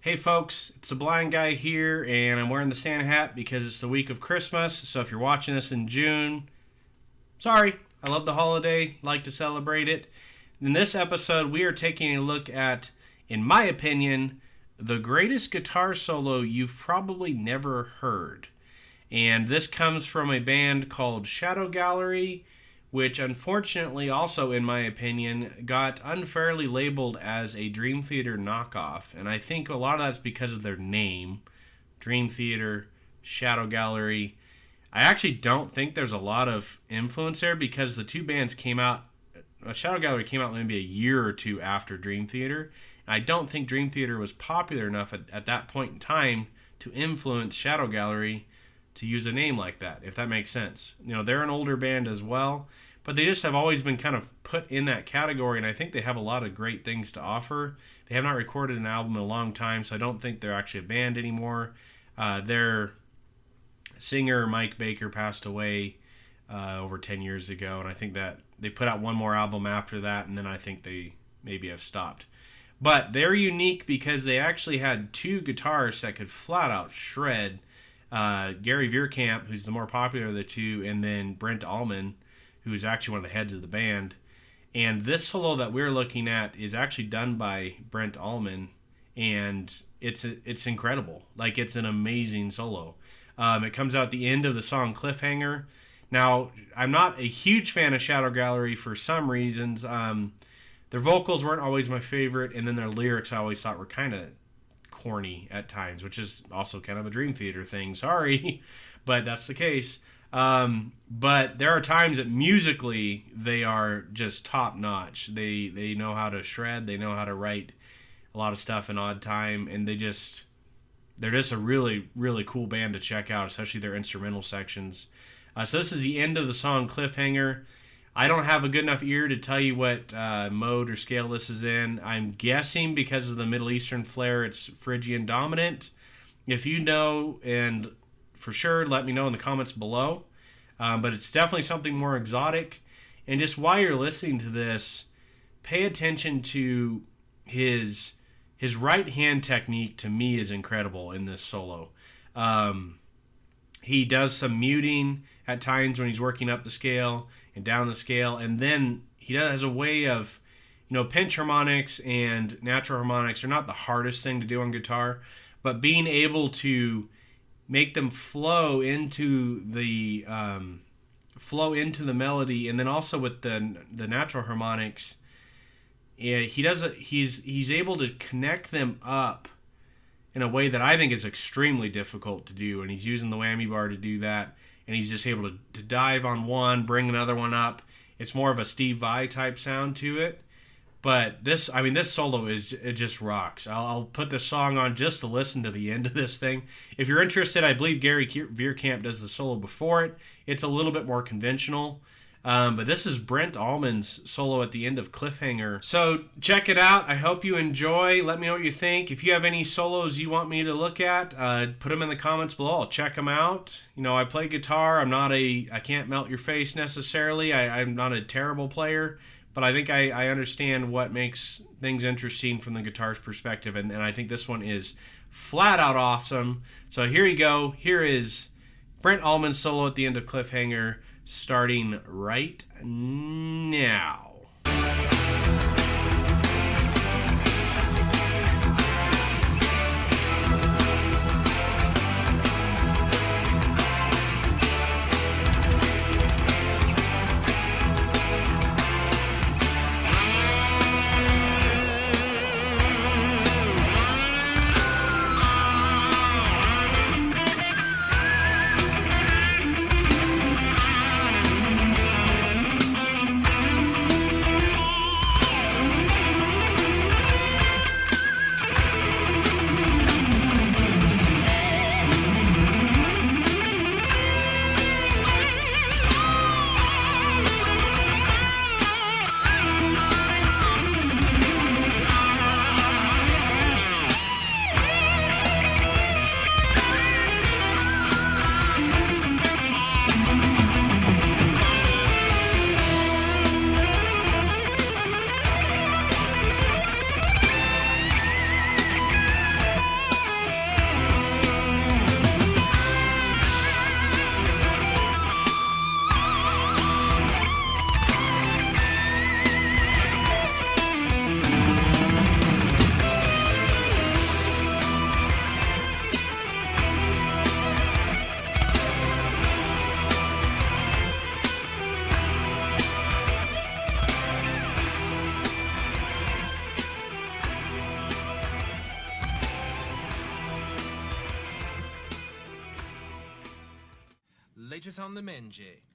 Hey folks, it's the Blind Guy here, and I'm wearing the Santa hat because it's the week of Christmas. So if you're watching this in June, sorry, I love the holiday, like to celebrate it. In this episode, we are taking a look at, in my opinion, the greatest guitar solo you've probably never heard. And this comes from a band called Shadow Gallery, which unfortunately also, in my opinion, got unfairly labeled as a Dream Theater knockoff. And I think a lot of that's because of their name, Dream Theater, Shadow Gallery. I actually don't think there's a lot of influence there because the two bands came out, Shadow Gallery came out maybe a year or two after Dream Theater. And I don't think Dream Theater was popular enough at that point in time to influence Shadow Gallery to use a name like that, if that makes sense. You know, they're an older band as well, but they just have always been kind of put in that category, and I think they have a lot of great things to offer. They have not recorded an album in a long time, so I don't think they're actually a band anymore. Their singer, Mike Baker, passed away over 10 years ago, and I think that they put out one more album after that, and then I think they maybe have stopped. But they're unique because they actually had two guitarists that could flat out shred. Gary Veerkamp, who's the more popular of the two, and then Brent Allman, who is actually one of the heads of the band. And this solo that we're looking at is actually done by Brent Allman, and it's incredible. Like, it's an amazing solo. It comes out at the end of the song Cliffhanger. Now, I'm not a huge fan of Shadow Gallery for some reasons. Their vocals weren't always my favorite, and then their lyrics I always thought were kind of corny at times, which is also kind of a Dream Theater thing. Sorry, but that's the case. But there are times that musically they are just top notch. They know how to shred. They know how to write a lot of stuff in odd time, and they're just a really, really cool band to check out, especially their instrumental sections. So this is the end of the song Cliffhanger. I don't have a good enough ear to tell you what mode or scale this is in. I'm guessing because of the Middle Eastern flair, it's Phrygian dominant. If you know, and for sure, let me know in the comments below. But it's definitely something more exotic. And just while you're listening to this, pay attention to his right hand technique. To me, is incredible in this solo. He does some muting at times when he's working up the scale and down the scale, and then he has a way of, pinch harmonics and natural harmonics are not the hardest thing to do on guitar, but being able to make them flow into the melody, and then also with the natural harmonics, he's able to connect them up in a way that I think is extremely difficult to do, and he's using the whammy bar to do that, and he's just able to dive on one, bring another one up. It's more of a Steve Vai type sound to it. But this solo it just rocks. I'll put this song on just to listen to the end of this thing. If you're interested, I believe Gary Veerkamp does the solo before it. It's a little bit more conventional. But this is Brent Allman's solo at the end of Cliffhanger. So check it out. I hope you enjoy. Let me know what you think. If you have any solos you want me to look at, put them in the comments below. I'll check them out. I play guitar. I can't melt your face necessarily. I'm not a terrible player, but I think I understand what makes things interesting from the guitar's perspective, and I think this one is flat out awesome. So here you go. Here is Brent Allman's solo at the end of Cliffhanger, starting right now. Wages on the menu.